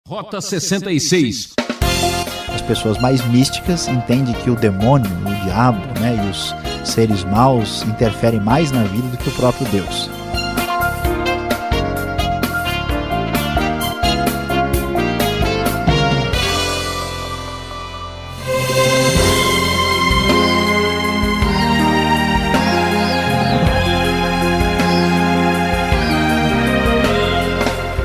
Rota 66. As pessoas mais místicas entendem que o demônio, o diabo, e os seres maus interferem mais na vida do que o próprio Deus.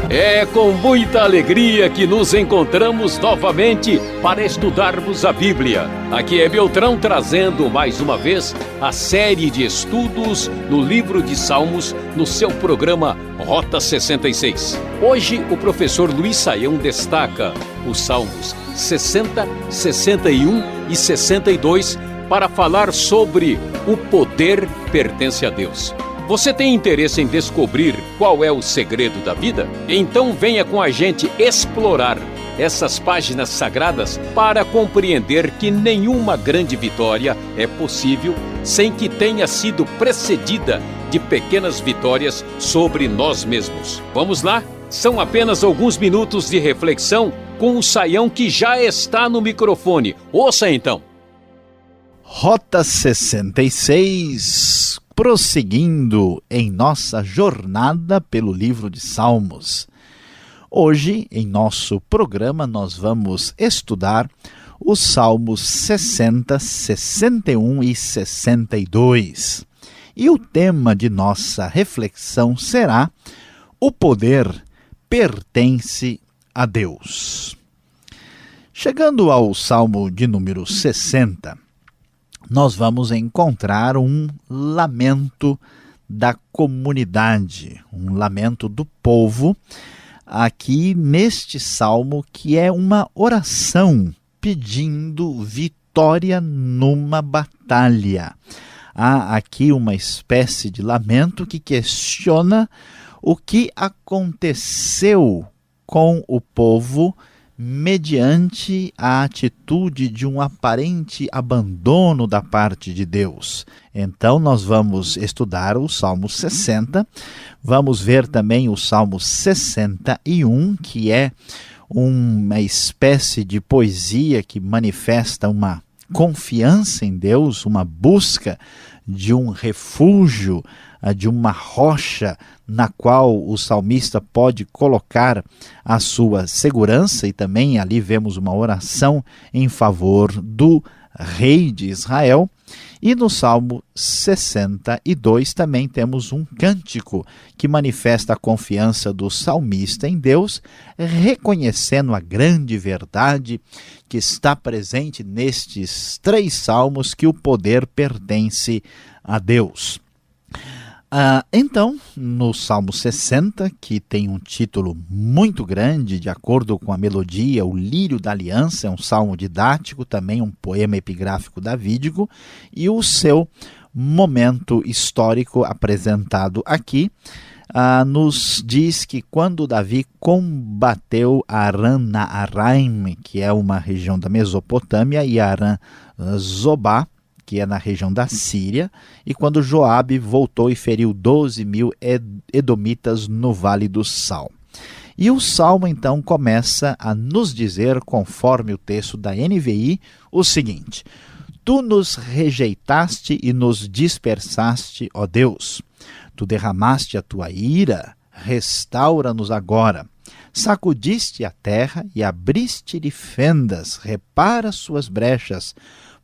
É com muita alegria que nos encontramos novamente para estudarmos a Bíblia. Aqui é Beltrão trazendo mais uma vez a série de estudos no livro de Salmos no seu programa Rota 66. Hoje o professor Luiz Saião destaca os Salmos 60, 61 e 62 para falar sobre o poder pertence a Deus. Você tem interesse em descobrir qual é o segredo da vida? Então venha com a gente explorar essas páginas sagradas para compreender que nenhuma grande vitória é possível sem que tenha sido precedida de pequenas vitórias sobre nós mesmos. Vamos lá? São apenas alguns minutos de reflexão com o Saião que já está no microfone. Ouça então. Rota 66, prosseguindo em nossa jornada pelo livro de Salmos. Hoje, em nosso programa, nós vamos estudar os Salmos 60, 61 e 62. E o tema de nossa reflexão será: o poder pertence a Deus. Chegando ao Salmo de número 60, nós vamos encontrar um lamento da comunidade, um lamento do povo, aqui neste salmo, que é uma oração pedindo vitória numa batalha. Há aqui uma espécie de lamento que questiona o que aconteceu com o povo mediante a atitude de um aparente abandono da parte de Deus. Então nós vamos estudar o Salmo 60, vamos ver também o Salmo 61, que é uma espécie de poesia que manifesta uma confiança em Deus, uma busca de um refúgio, de uma rocha na qual o salmista pode colocar a sua segurança, e também ali vemos uma oração em favor do rei de Israel. E no Salmo 62 também temos um cântico que manifesta a confiança do salmista em Deus, reconhecendo a grande verdade que está presente nestes três salmos, que o poder pertence a Deus. Então, no Salmo 60, que tem um título muito grande, de acordo com a melodia, o Lírio da Aliança, é um salmo didático, também um poema epigráfico davídico, e o seu momento histórico apresentado aqui nos diz que quando Davi combateu Aram-Naharaim, que é uma região da Mesopotâmia, e Aram-Zobá, que é na região da Síria, e quando Joabe voltou e feriu 12.000 edomitas no Vale do Sal. E o Salmo, então, começa a nos dizer, conforme o texto da NVI, o seguinte: Tu nos rejeitaste e nos dispersaste, ó Deus. Tu derramaste a tua ira, restaura-nos agora. Sacudiste a terra e abriste-lhe fendas, repara suas brechas,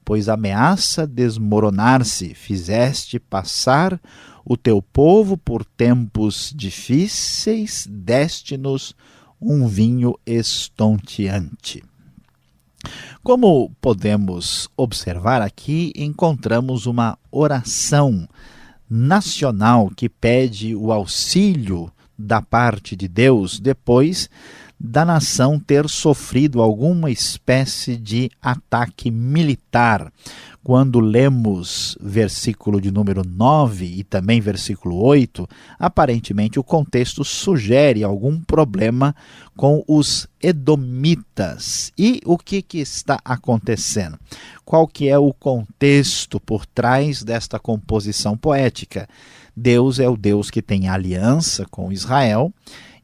pois ameaça desmoronar-se, fizeste passar o teu povo por tempos difíceis, deste-nos um vinho estonteante. Como podemos observar aqui, encontramos uma oração nacional que pede o auxílio da parte de Deus depois da nação ter sofrido alguma espécie de ataque militar. Quando lemos versículo de número 9 e também versículo 8, aparentemente o contexto sugere algum problema com os edomitas. E o que está acontecendo? Qual que é o contexto por trás desta composição poética? Deus é o Deus que tem aliança com Israel,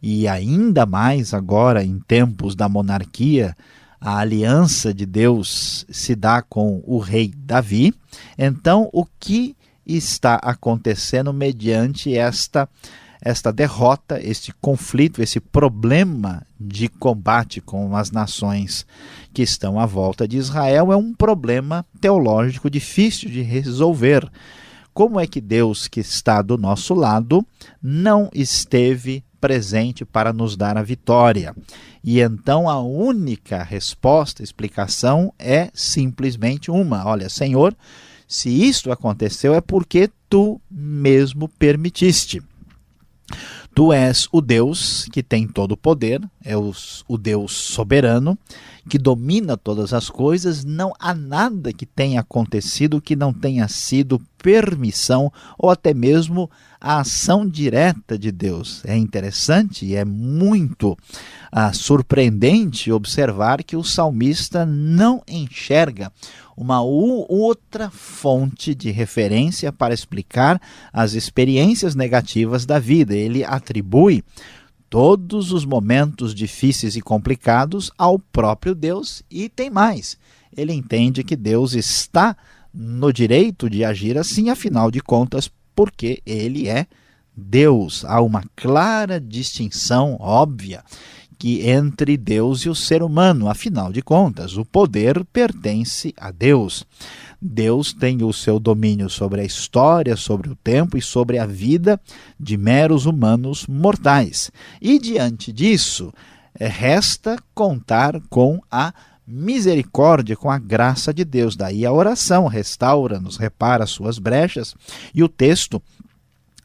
e ainda mais agora em tempos da monarquia, a aliança de Deus se dá com o rei Davi. Então, o que está acontecendo mediante esta derrota, este conflito, esse problema de combate com as nações que estão à volta de Israel é um problema teológico difícil de resolver. Como é que Deus, que está do nosso lado, não esteve presente para nos dar a vitória? E então a única resposta, explicação é simplesmente uma: olha, Senhor, se isto aconteceu é porque tu mesmo permitiste. Tu és o Deus que tem todo o poder, é o Deus soberano, que domina todas as coisas. Não há nada que tenha acontecido que não tenha sido permissão ou até mesmo a ação direta de Deus. É interessante e é muito surpreendente observar que o salmista não enxerga uma outra fonte de referência para explicar as experiências negativas da vida. Ele atribui todos os momentos difíceis e complicados ao próprio Deus, e tem mais. Ele entende que Deus está no direito de agir assim, afinal de contas, porque ele é Deus. Há uma clara distinção óbvia entre Deus e o ser humano. Afinal de contas, o poder pertence a Deus. Deus tem o seu domínio sobre a história, sobre o tempo e sobre a vida de meros humanos mortais. E diante disso, resta contar com a misericórdia, com a graça de Deus. Daí a oração: restaura-nos, repara as suas brechas. E o texto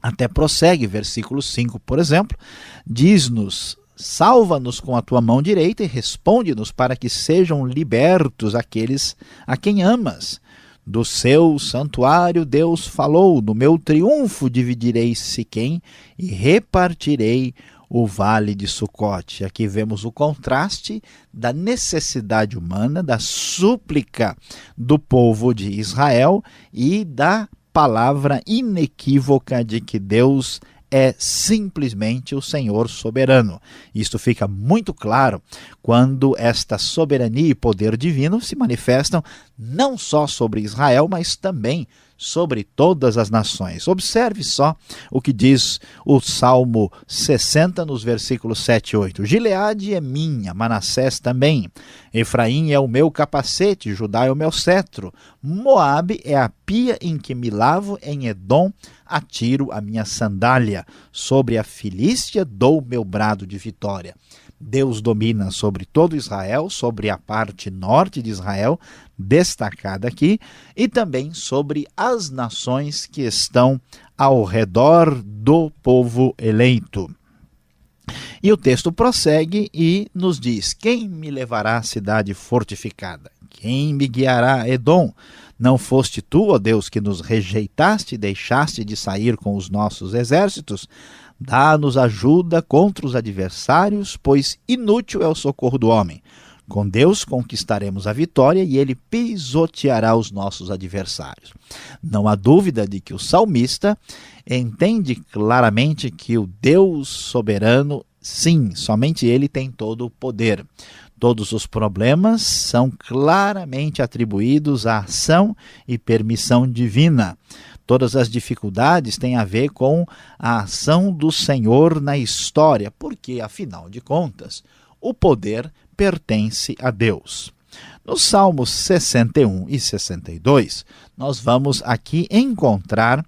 até prossegue, versículo 5, por exemplo, diz-nos: salva-nos com a tua mão direita e responde-nos para que sejam libertos aqueles a quem amas. Do seu santuário Deus falou: no meu triunfo dividirei Siquém e repartirei o vale de Sucote. Aqui vemos o contraste da necessidade humana, da súplica do povo de Israel e da palavra inequívoca de que Deus é simplesmente o Senhor soberano. Isto fica muito claro quando esta soberania e poder divino se manifestam não só sobre Israel, mas também sobre todas as nações. Observe só o que diz o Salmo 60 nos versículos 7 e 8. Gileade é minha, Manassés também. Efraim é o meu capacete, Judá é o meu cetro. Moabe é a pia em que me lavo, em Edom atiro a minha sandália. Sobre a Filístia dou meu brado de vitória. Deus domina sobre todo Israel, sobre a parte norte de Israel, destacada aqui, e também sobre as nações que estão ao redor do povo eleito. E o texto prossegue e nos diz: quem me levará à cidade fortificada? Quem me guiará a Edom? Não foste tu, ó Deus, que nos rejeitaste e deixaste de sair com os nossos exércitos? Dá-nos ajuda contra os adversários, pois inútil é o socorro do homem. Com Deus conquistaremos a vitória e ele pisoteará os nossos adversários. Não há dúvida de que o salmista entende claramente que o Deus soberano, sim, somente ele tem todo o poder. Todos os problemas são claramente atribuídos à ação e permissão divina. Todas as dificuldades têm a ver com a ação do Senhor na história, porque, afinal de contas, o poder pertence a Deus. Nos Salmos 61 e 62, nós vamos aqui encontrar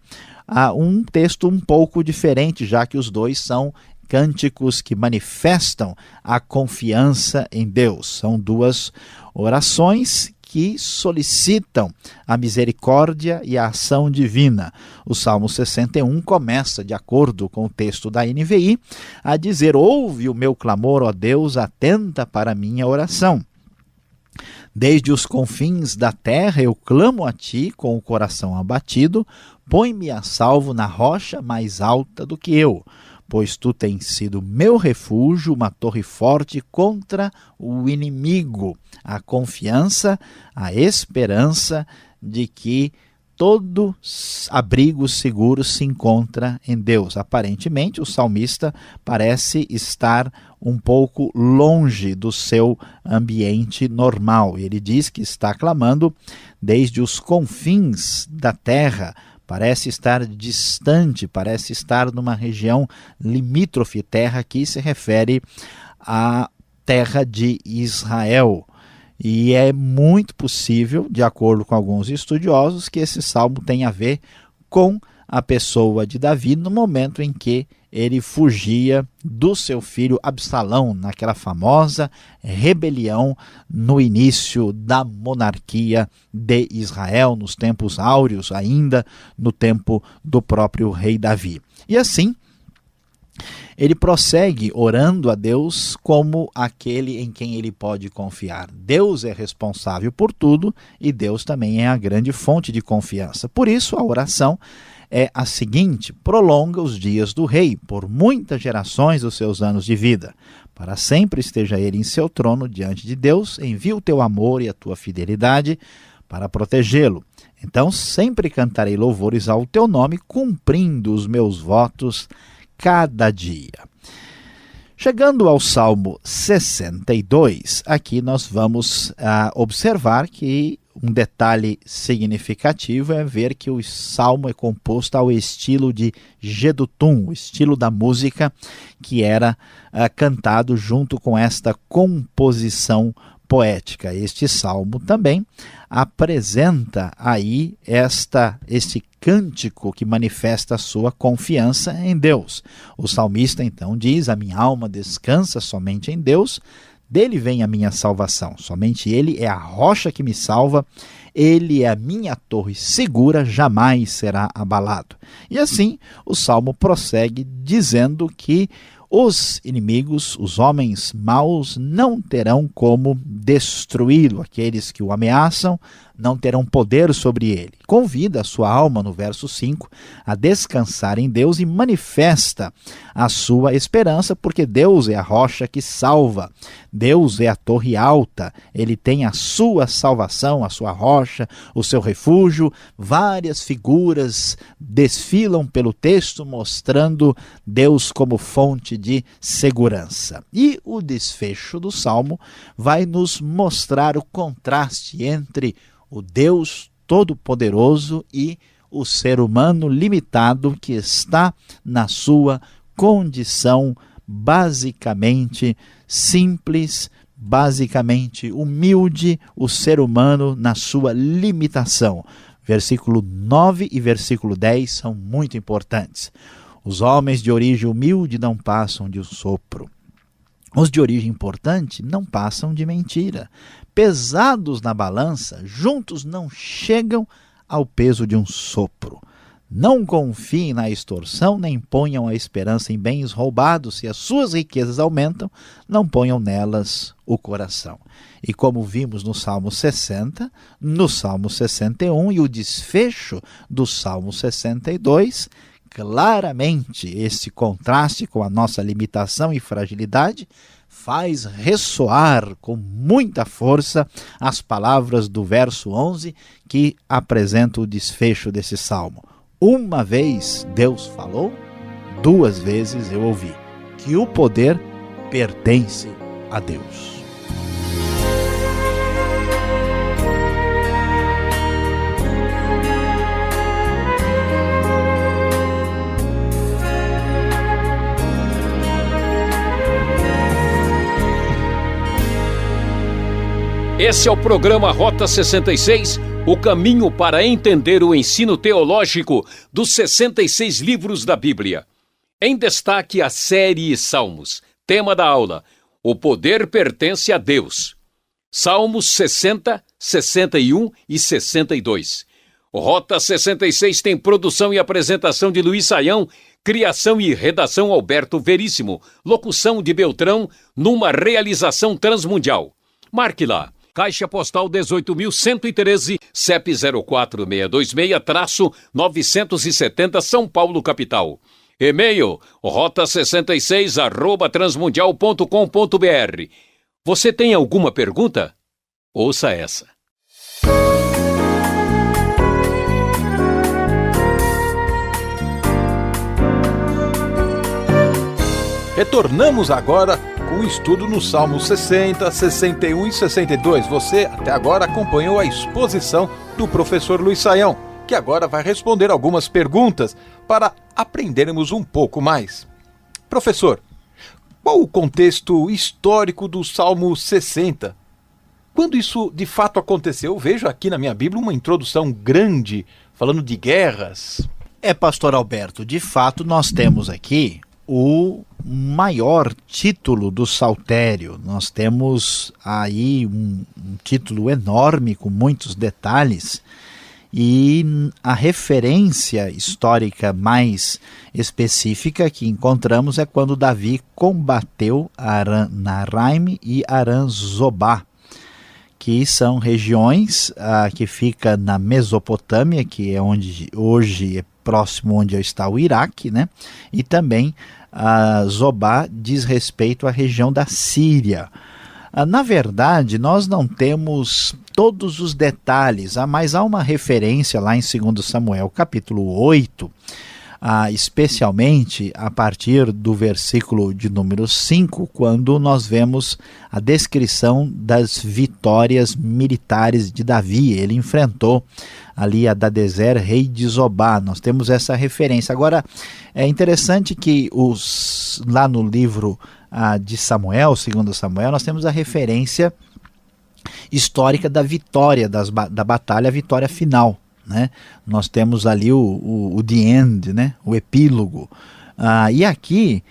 um texto um pouco diferente, já que os dois são cânticos que manifestam a confiança em Deus. São duas orações que solicitam a misericórdia e a ação divina. O Salmo 61 começa, de acordo com o texto da NVI, a dizer: ouve o meu clamor, ó Deus, atenta para a minha oração. Desde os confins da terra eu clamo a ti com o coração abatido, põe-me a salvo na rocha mais alta do que eu. Pois tu tens sido meu refúgio, uma torre forte contra o inimigo. A confiança, a esperança de que todo abrigo seguro se encontra em Deus. Aparentemente, o salmista parece estar um pouco longe do seu ambiente normal. Ele diz que está clamando desde os confins da terra, parece estar distante, parece estar numa região limítrofe. Terra aqui se refere à terra de Israel. E é muito possível, de acordo com alguns estudiosos, que esse salmo tenha a ver com a pessoa de Davi no momento em que ele fugia do seu filho Absalão, naquela famosa rebelião no início da monarquia de Israel, nos tempos áureos, ainda no tempo do próprio rei Davi. E assim, ele prossegue orando a Deus como aquele em quem ele pode confiar. Deus é responsável por tudo e Deus também é a grande fonte de confiança. Por isso, a oração é a seguinte: prolonga os dias do rei por muitas gerações dos seus anos de vida. Para sempre esteja ele em seu trono diante de Deus, envia o teu amor e a tua fidelidade para protegê-lo. Então sempre cantarei louvores ao teu nome, cumprindo os meus votos cada dia. Chegando ao Salmo 62, aqui nós vamos observar que um detalhe significativo é ver que o salmo é composto ao estilo de Jedutum, o estilo da música que era cantado junto com esta composição poética. Este salmo também apresenta aí este cântico que manifesta a sua confiança em Deus. O salmista então diz: a minha alma descansa somente em Deus, dele vem a minha salvação. Somente ele é a rocha que me salva, ele é a minha torre segura, jamais será abalado. E assim o salmo prossegue dizendo que os inimigos, os homens maus, não terão como destruí-lo. Aqueles que o ameaçam não terão poder sobre ele. Convida a sua alma, no verso 5, a descansar em Deus e manifesta a sua esperança, porque Deus é a rocha que salva. Deus é a torre alta, ele tem a sua salvação, a sua rocha, o seu refúgio. Várias figuras desfilam pelo texto mostrando Deus como fonte de segurança. E o desfecho do salmo vai nos mostrar o contraste entre o Deus Todo-Poderoso e o ser humano limitado que está na sua condição basicamente simples, basicamente humilde, o ser humano na sua limitação. Versículo 9 e versículo 10 são muito importantes. Os homens de origem humilde não passam de um sopro. Os de origem importante não passam de mentira. Pesados na balança, juntos não chegam ao peso de um sopro. Não confiem na extorsão, nem ponham a esperança em bens roubados. Se as suas riquezas aumentam, não ponham nelas o coração. E como vimos no Salmo 60, no Salmo 61 e o desfecho do Salmo 62, claramente esse contraste com a nossa limitação e fragilidade faz ressoar com muita força as palavras do verso 11 que apresenta o desfecho desse salmo. Uma vez Deus falou, duas vezes eu ouvi, que o poder pertence a Deus. Esse é o programa Rota 66, o caminho para entender o ensino teológico dos 66 livros da Bíblia. Em destaque a série Salmos. Tema da aula: o poder pertence a Deus. Salmos 60, 61 e 62. O Rota 66 tem produção e apresentação de Luiz Saião, criação e redação Alberto Veríssimo, locução de Beltrão, numa realização transmundial. Marque lá. Caixa Postal 18.113, CEP 04626-970, São Paulo, capital. E-mail, rota66@transmundial.com.br. Você tem alguma pergunta? Ouça essa. Retornamos agora com o estudo no Salmo 60, 61 e 62. Você até agora acompanhou a exposição do professor Luiz Saião, que agora vai responder algumas perguntas para aprendermos um pouco mais. Professor, qual o contexto histórico do Salmo 60? Quando isso de fato aconteceu? Eu vejo aqui na minha Bíblia uma introdução grande, falando de guerras. Pastor Alberto, de fato nós temos aqui o maior título do Saltério. Nós temos aí um título enorme com muitos detalhes, e a referência histórica mais específica que encontramos é quando Davi combateu Aram-Naharaim e Aram-Zobá, que são regiões que fica na Mesopotâmia, que é onde hoje é próximo onde está o Iraque, né? E também Zobá diz respeito à região da Síria. Na verdade, nós não temos todos os detalhes, mas há uma referência lá em 2 Samuel, capítulo 8, especialmente a partir do versículo de número 5, quando nós vemos a descrição das vitórias militares de Davi. Ele enfrentou ali Hadadezer, rei de Zobá. Nós temos essa referência. Agora, é interessante que lá no livro de Samuel, 2 Samuel, nós temos a referência histórica da vitória, da batalha, a vitória final, né? Nós temos ali o the end, né? O epílogo. E aqui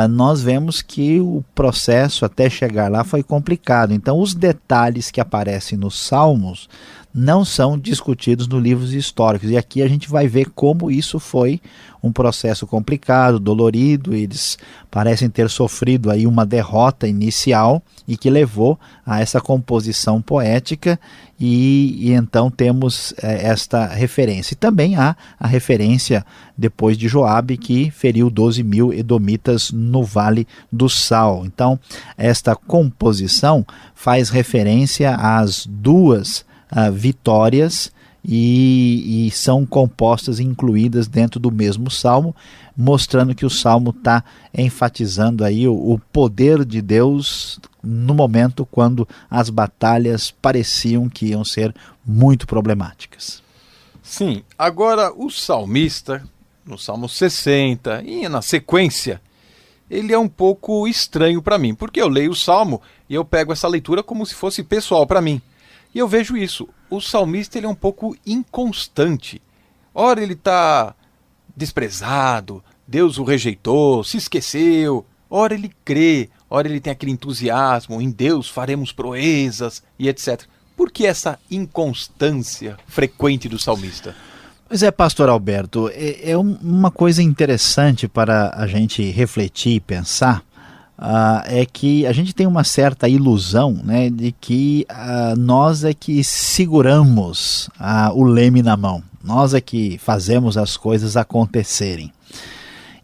nós vemos que o processo até chegar lá foi complicado. Então os detalhes que aparecem nos Salmos não são discutidos nos livros históricos. E aqui a gente vai ver como isso foi um processo complicado, dolorido. Eles parecem ter sofrido aí uma derrota inicial e que levou a essa composição poética, e então temos esta referência. E também há a referência depois de Joabe, que feriu 12.000 edomitas no Vale do Sal. Então esta composição faz referência às duas vitórias e são compostas e incluídas dentro do mesmo salmo, mostrando que o salmo está enfatizando aí o poder de Deus no momento quando as batalhas pareciam que iam ser muito problemáticas. Sim, agora o salmista, no Salmo 60 e na sequência, ele é um pouco estranho para mim, porque eu leio o salmo e eu pego essa leitura como se fosse pessoal para mim. E eu vejo isso, o salmista ele é um pouco inconstante. Ora ele está desprezado, Deus o rejeitou, se esqueceu. Ora ele crê, ora ele tem aquele entusiasmo, em Deus faremos proezas e etc. Por que essa inconstância frequente do salmista? Pois é, pastor Alberto, é uma coisa interessante para a gente refletir e pensar. É que a gente tem uma certa ilusão, né, de que nós é que seguramos o leme na mão, nós é que fazemos as coisas acontecerem.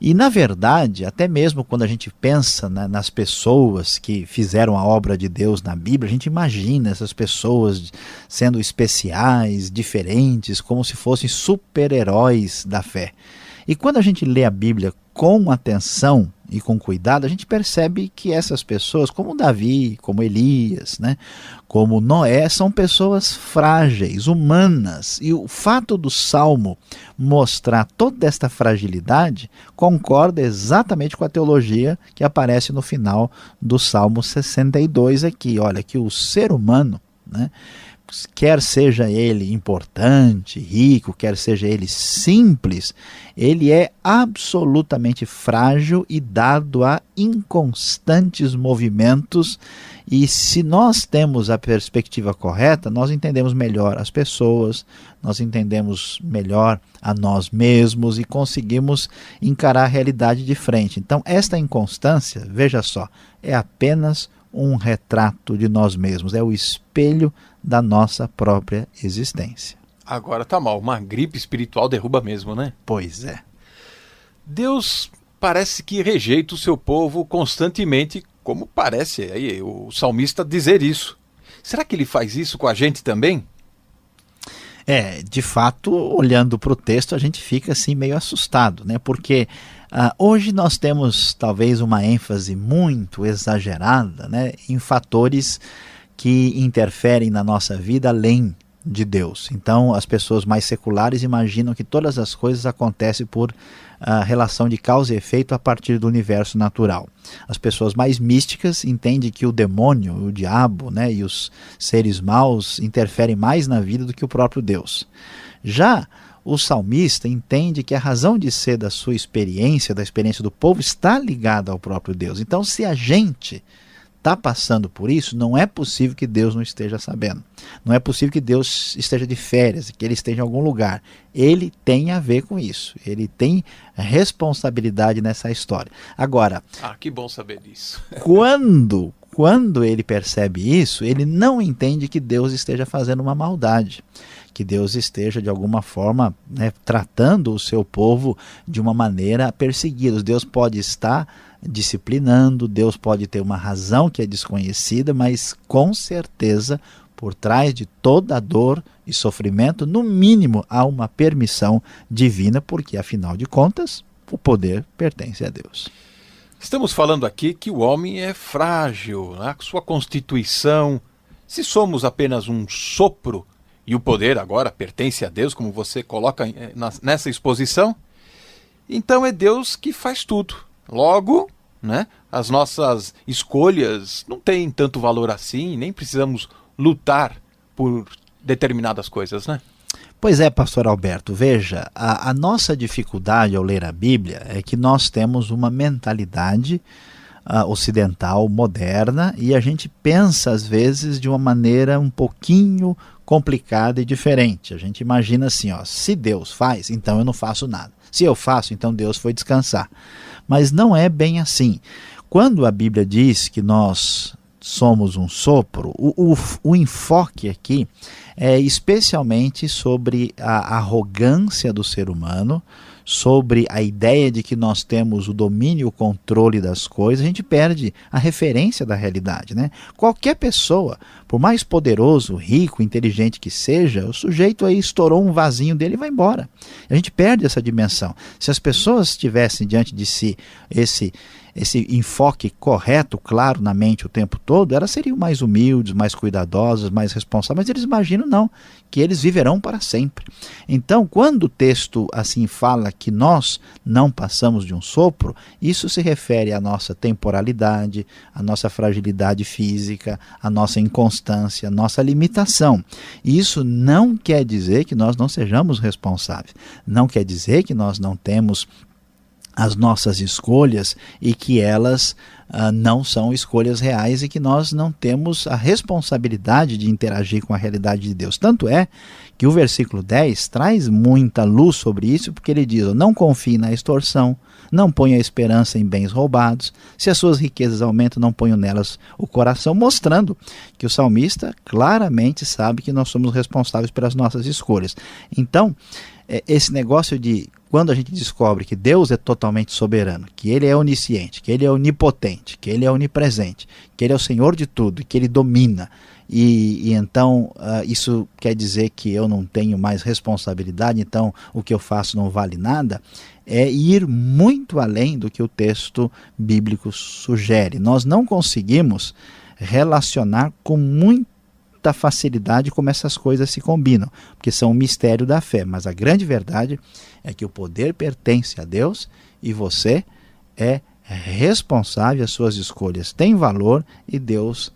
E na verdade, até mesmo quando a gente pensa nas pessoas que fizeram a obra de Deus na Bíblia, a gente imagina essas pessoas sendo especiais, diferentes, como se fossem super-heróis da fé. E quando a gente lê a Bíblia com atenção e com cuidado, a gente percebe que essas pessoas, como Davi, como Elias, né, como Noé, são pessoas frágeis, humanas. E o fato do Salmo mostrar toda esta fragilidade concorda exatamente com a teologia que aparece no final do Salmo 62 aqui. Olha, que o ser humano, né, quer seja ele importante, rico, quer seja ele simples, ele é absolutamente frágil e dado a inconstantes movimentos. E se nós temos a perspectiva correta, nós entendemos melhor as pessoas, nós entendemos melhor a nós mesmos e conseguimos encarar a realidade de frente. Então esta inconstância, veja só, é apenas um retrato de nós mesmos, é o espelho da nossa própria existência. Agora tá mal, uma gripe espiritual derruba mesmo, né? Pois é. Deus parece que rejeita o seu povo constantemente, como parece aí o salmista dizer isso. Será que ele faz isso com a gente também? De fato, olhando para o texto, a gente fica assim meio assustado, né? Porque hoje nós temos talvez uma ênfase muito exagerada, né, em fatores que interferem na nossa vida além de Deus. Então, as pessoas mais seculares imaginam que todas as coisas acontecem por relação de causa e efeito a partir do universo natural. As pessoas mais místicas entendem que o demônio, o diabo, né, e os seres maus interferem mais na vida do que o próprio Deus. Já o salmista entende que a razão de ser da sua experiência, da experiência do povo, está ligada ao próprio Deus. Então, se a gente está passando por isso, não é possível que Deus não esteja sabendo. Não é possível que Deus esteja de férias, que Ele esteja em algum lugar. Ele tem a ver com isso. Ele tem responsabilidade nessa história. Agora, que bom saber disso. Quando ele percebe isso, ele não entende que Deus esteja fazendo uma maldade, que Deus esteja de alguma forma, né, tratando o seu povo de uma maneira perseguida. Deus pode estar disciplinando, Deus pode ter uma razão que é desconhecida, mas com certeza por trás de toda a dor e sofrimento, no mínimo há uma permissão divina, porque afinal de contas o poder pertence a Deus. Estamos falando aqui que o homem é frágil, né? Sua constituição. Se somos apenas um sopro e o poder agora pertence a Deus, como você coloca nessa exposição, então é Deus que faz tudo. Logo, né, as nossas escolhas não têm tanto valor assim, nem precisamos lutar por determinadas coisas, né? Pois é, pastor Alberto, veja, a nossa dificuldade ao ler a Bíblia é que nós temos uma mentalidade ocidental, moderna, e a gente pensa às vezes de uma maneira um pouquinho complicada e diferente. A gente imagina assim, se Deus faz, então eu não faço nada. Se eu faço, então Deus foi descansar. Mas não é bem assim. Quando a Bíblia diz que nós somos um sopro, o enfoque aqui é especialmente sobre a arrogância do ser humano, sobre a ideia de que nós temos o domínio e o controle das coisas. A gente perde a referência da realidade, né? Qualquer pessoa, por mais poderoso, rico, inteligente que seja, o sujeito aí estourou um vasinho dele e vai embora. A gente perde essa dimensão. Se as pessoas tivessem diante de si esse enfoque correto, claro, na mente o tempo todo, elas seriam mais humildes, mais cuidadosas, mais responsáveis, mas eles imaginam não, que eles viverão para sempre. Então, quando o texto assim fala que nós não passamos de um sopro, isso se refere à nossa temporalidade, à nossa fragilidade física, à nossa inconstância, à nossa limitação. E isso não quer dizer que nós não sejamos responsáveis, não quer dizer que nós não temos as nossas escolhas e que elas não são escolhas reais e que nós não temos a responsabilidade de interagir com a realidade de Deus. Tanto é que o versículo 10 traz muita luz sobre isso, porque ele diz: não confie na extorsão, não ponha esperança em bens roubados, se as suas riquezas aumentam, não ponha nelas o coração, mostrando que o salmista claramente sabe que nós somos responsáveis pelas nossas escolhas. Então, esse negócio de quando a gente descobre que Deus é totalmente soberano, que Ele é onisciente, que Ele é onipotente, que Ele é onipresente, que Ele é o Senhor de tudo, que Ele domina, e então isso quer dizer que eu não tenho mais responsabilidade, então o que eu faço não vale nada, é ir muito além do que o texto bíblico sugere. Nós não conseguimos relacionar com muita facilidade como essas coisas se combinam, porque são um mistério da fé, mas a grande verdade é que o poder pertence a Deus e você é responsável, as suas escolhas têm valor e Deus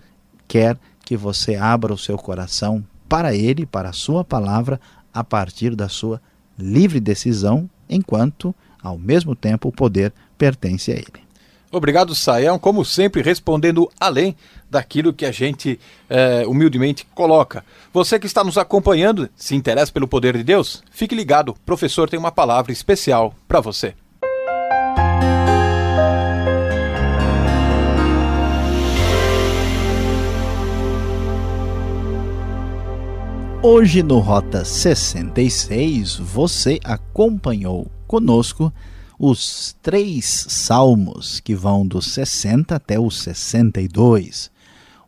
quer que você abra o seu coração para Ele, para a sua palavra, a partir da sua livre decisão, enquanto, ao mesmo tempo, o poder pertence a Ele. Obrigado, Sayão, como sempre, respondendo além daquilo que a gente humildemente coloca. Você que está nos acompanhando, se interessa pelo poder de Deus? Fique ligado, o professor tem uma palavra especial para você. Hoje no Rota 66, você acompanhou conosco os 3 salmos que vão do 60 até o 62.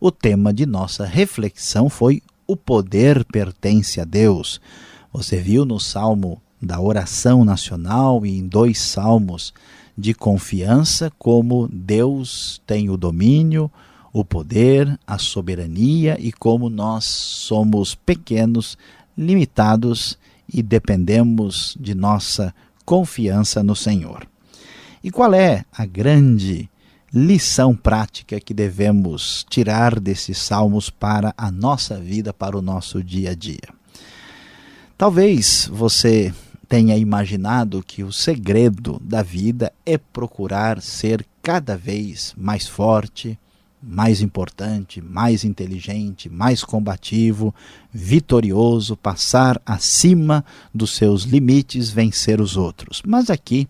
O tema de nossa reflexão foi o poder pertence a Deus. Você viu no Salmo da oração nacional e em 2 salmos de confiança como Deus tem o domínio, o poder, a soberania e como nós somos pequenos, limitados e dependemos de nossa confiança no Senhor. E qual é a grande lição prática que devemos tirar desses salmos para a nossa vida, para o nosso dia a dia? Talvez você tenha imaginado que o segredo da vida é procurar ser cada vez mais forte, mais importante, mais inteligente, mais combativo, vitorioso, passar acima dos seus limites, vencer os outros. Mas aqui,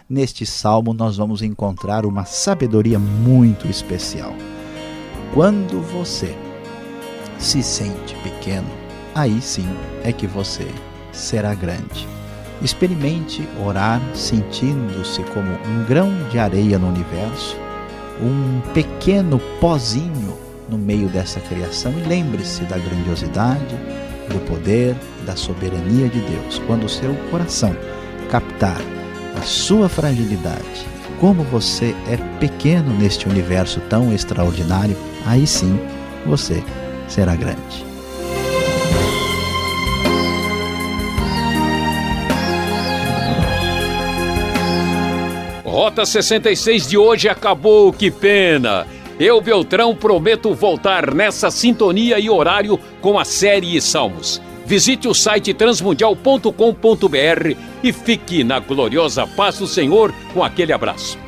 neste salmo, nós vamos encontrar uma sabedoria muito especial. Quando você se sente pequeno, aí sim é que você será grande. Experimente orar sentindo-se como um grão de areia no universo, um pequeno pozinho no meio dessa criação, e lembre-se da grandiosidade, do poder, da soberania de Deus. Quando o seu coração captar a sua fragilidade, como você é pequeno neste universo tão extraordinário, aí sim você será grande. Rota 66 de hoje acabou, que pena! Eu, Beltrão, prometo voltar nessa sintonia e horário com a série Salmos. Visite o site transmundial.com.br e fique na gloriosa paz do Senhor com aquele abraço.